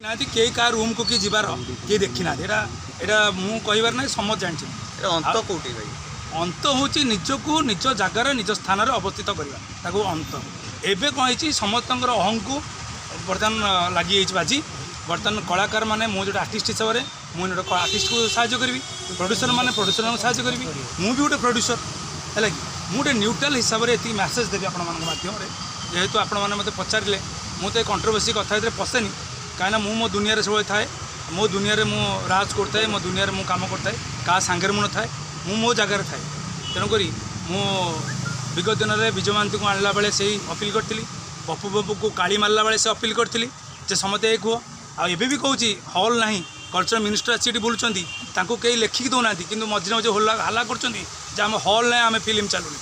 कई क्या रूम को किए जीवार किए देखी ना यहाँ मुझे कहबार ना समस्त जानी अंत कौटी भाई अंत हूँ निजक निज जगार निज स्थान अवस्थित करवा अंत एवं कहीं समस्त अहं को बर्तमान लगी बाजी बर्तमान कलाकार मैंने मुझे आर्टिस्ट हिसाब से मुझे आर्टिस्ट को साहाय्य करी प्रोड्यूसर मैंने प्रोड्यूसर को साहाय्य करी मुझे गोटे प्रोड्यूसर है कि मुझे न्यूट्राल हिसाब से ये मेसेज देवी आपम जेहेतु आपण मैंने मत पचारे मुझे कंट्रोवर्सी कथा पशेनी कहीं मो मो दुनिया सब थाए मो दुनिया मु राज करता है मो दुनिया मु काम करता है क्या सांगे मुझे थाए मो जगार थाए तेणुक मु विगत दिन में विजय महांती को आणला बेले से अपील करी पप्पू बाबू को काली मारला बेले से अपील करी समस्ते एक हुआ आबे भी कहूँ हल ना कल्चर मिनिस्टर आसी बुलूँ कई लेखिकी दौना कि मझे मझे हल्ला कर हल ना आम फिल्म चलुनी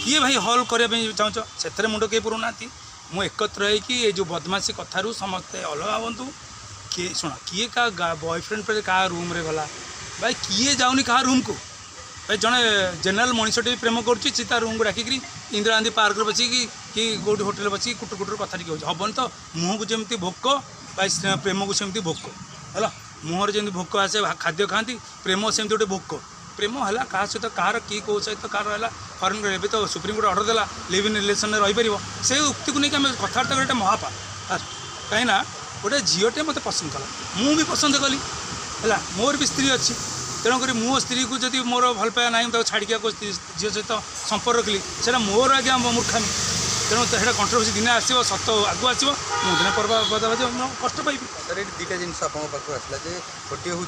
किए भाई हल करने चाहूँ से मुंड किए पुरुना मुझे एकत्र हो जो बदमाशी कथारू समस्ते अलग हूँ किए शुण किए क्या बॉयफ्रेंड पे क्या रूम रे गला भाई किए जाऊनी क्या रूम को भाई जड़े जेनेल मनीषटे प्रेम कर रूम को डाकिकी इंदिरा गांधी पार्क बचिकी कि गोटे होटेल बची कुटुर कुटुर कथा टी हेन तो मुँह को जमी भोक भाई प्रेम को सेमती भोक है मुहर जमी भोक आसे खाद्य खाती प्रेम सेमती गोटे भोक प्रेम है क्या सहित कह कि कौ सहित कह रहा फरेन एवं तो सुप्रीमकोर्ट ऑर्डर देला लिव इन रिलेशन में रहीपर से उक्ति को लेकिन आम कथबार्ता गोटे महापाप कहीं गोटे झीटे मत पसंद कला मु भी पसंद कली है मोर भी स्त्री अच्छी तेणुक मो स्त्री को जब मोर भल पाया ना छाड़ी झील सहित संपर्क रखिली से मोर आज्ञा मूर्खामी तेणु तो कंट्रोवर्सी दिन आसो सत आगू आसो मुझे पर्व कष्ट पाइबी सर ये दुटा जिन आप आसला जे गोटे हूँ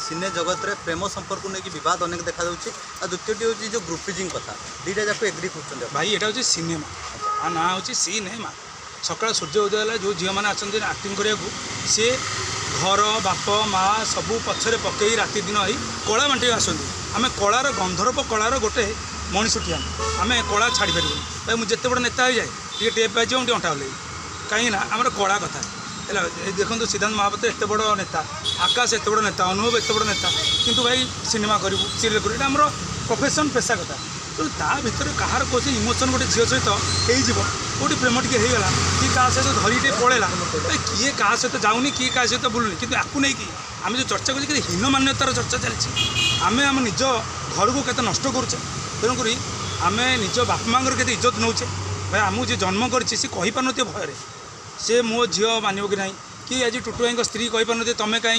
सिने जगत रे प्रेम संपर्क नहीं बद अनेक देखा द्वितीय हूँ जो ग्रुपिजिंग कथा दुटा जाक एग्री कर भाई यहाँ हूँ सिनेमा ना हूँ सिनेमा सकाल सूर्य उदय है जो झील मैंने आसती आक्टिंग करने को सी घर बाप माँ सबू पछरे पकई राति दिन आई कला बांटे आसती आम कलार गंधर्व कलार गोटे मनीषटिया आम कला छाड़ी पार भाई मुझे जिते बड़ा नेता हो जाए टे टेप पाई मुझे अंटा हल्ले कहीं आम कला कथा है देखो सिद्धांत महापात्र एत बड़ नेता आकाश एत बड़ नेता अनुभव एत बड़ नेता किंतु भाई सिनेमा करूँ सीरियल करूँ ये आम प्रोफेशन पेशा कथा तो ता भर कहार कौन इमोशन गोटे झील सहित होटी प्रेम टे होगा कि क्या सहित धरीटे पड़ेगा किए क्या सहित जाऊनी किए क्या सहित बुलूनी कि आपको नहीं कि आम जो चर्चा कर हीन मान्यतार चर्चा चलती आम आम निज घर को केते नष्ट करुचे तेणुक आम निज बाप माँ के इज्जत नौचे भाई आमको जी जन्म कर पार भय से मो झील मानव कि ना कि आज टुटु भाई स्त्री कही पार तुम कहीं